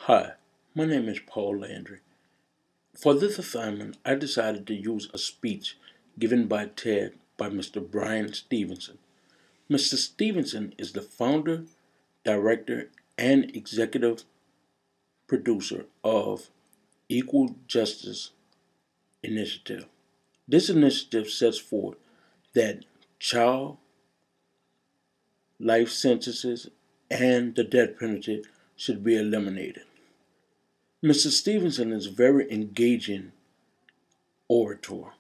Hi, my name is Paul Landry. For this assignment, I decided to use a speech given by TED by Mr. Bryan Stevenson. Mr. Stevenson is the founder, director, and executive producer of Equal Justice Initiative. This initiative sets forth that child life sentences and the death penalty should be eliminated. Mr. Stevenson is a very engaging orator.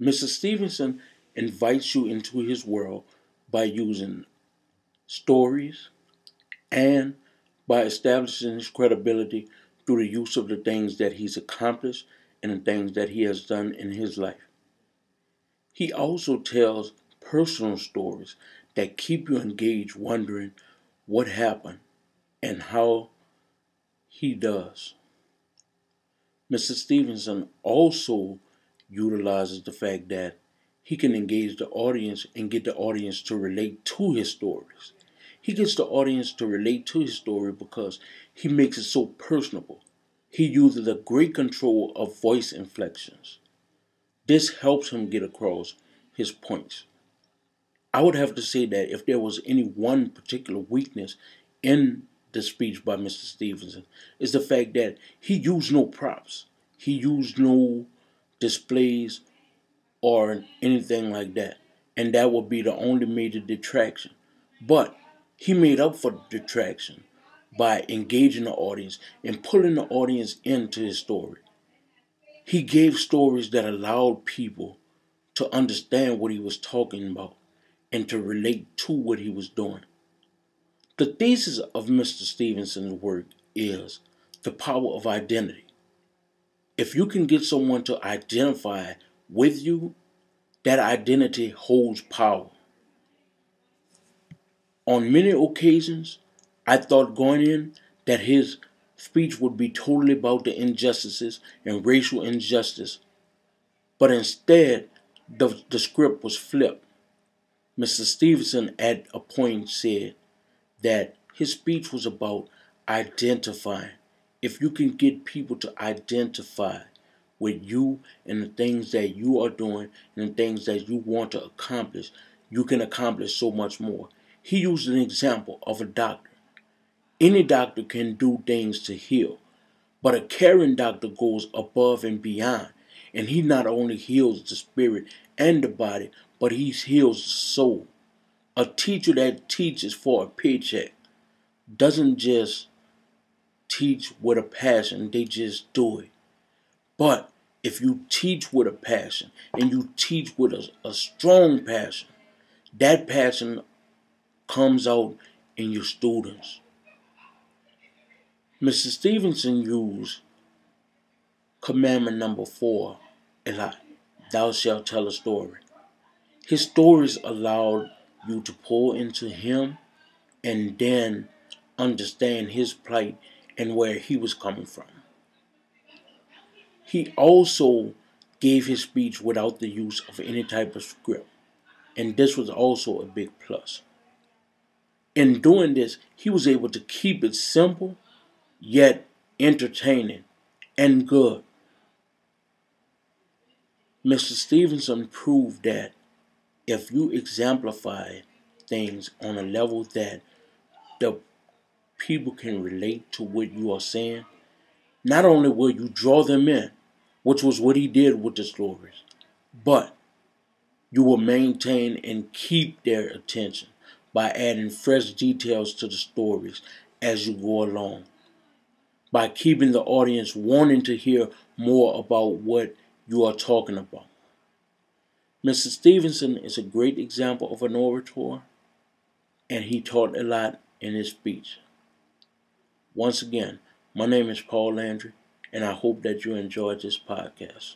Mr. Stevenson invites you into his world by using stories and by establishing his credibility through the use of the things that he's accomplished and the things that he has done in his life. He also tells personal stories that keep you engaged, wondering what happened and how he does. Mr. Stevenson also utilizes the fact that he can engage the audience and get the audience to relate to his stories. He gets the audience to relate to his story because he makes it so personable. He uses a great control of voice inflections. This helps him get across his points. I would have to say that if there was any one particular weakness in the speech by Mr. Stevenson, is the fact that he used no props. He used no displays or anything like that. And that would be the only major detraction. But he made up for the detraction by engaging the audience and pulling the audience into his story. He gave stories that allowed people to understand what he was talking about and to relate to what he was doing. The thesis of Mr. Stevenson's work is the power of identity. If you can get someone to identify with you, that identity holds power. On many occasions, I thought going in that his speech would be totally about the injustices and racial injustice, but instead, the script was flipped. Mr. Stevenson at a point said that his speech was about identifying. If you can get people to identify with you and the things that you are doing and the things that you want to accomplish, you can accomplish so much more. He used an example of a doctor. Any doctor can do things to heal, but a caring doctor goes above and beyond. And he not only heals the spirit and the body, but he heals the soul. A teacher that teaches for a paycheck doesn't just teach with a passion, they just do it. But if you teach with a passion and you teach with a strong passion, that passion comes out in your students. Mr. Stevenson used commandment number 4 a lot. Thou shalt tell a story. His stories allowed you to pour into him and then understand his plight and where he was coming from. He also gave his speech without the use of any type of script, and this was also a big plus. In doing this, he was able to keep it simple, yet entertaining and good. Mr. Stevenson proved that if you exemplify things on a level that the people can relate to what you are saying, not only will you draw them in, which was what he did with the stories, but you will maintain and keep their attention by adding fresh details to the stories as you go along, by keeping the audience wanting to hear more about what you are talking about. Mr. Stevenson is a great example of an orator, and he taught a lot in his speech. Once again, my name is Paul Landry, and I hope that you enjoyed this podcast.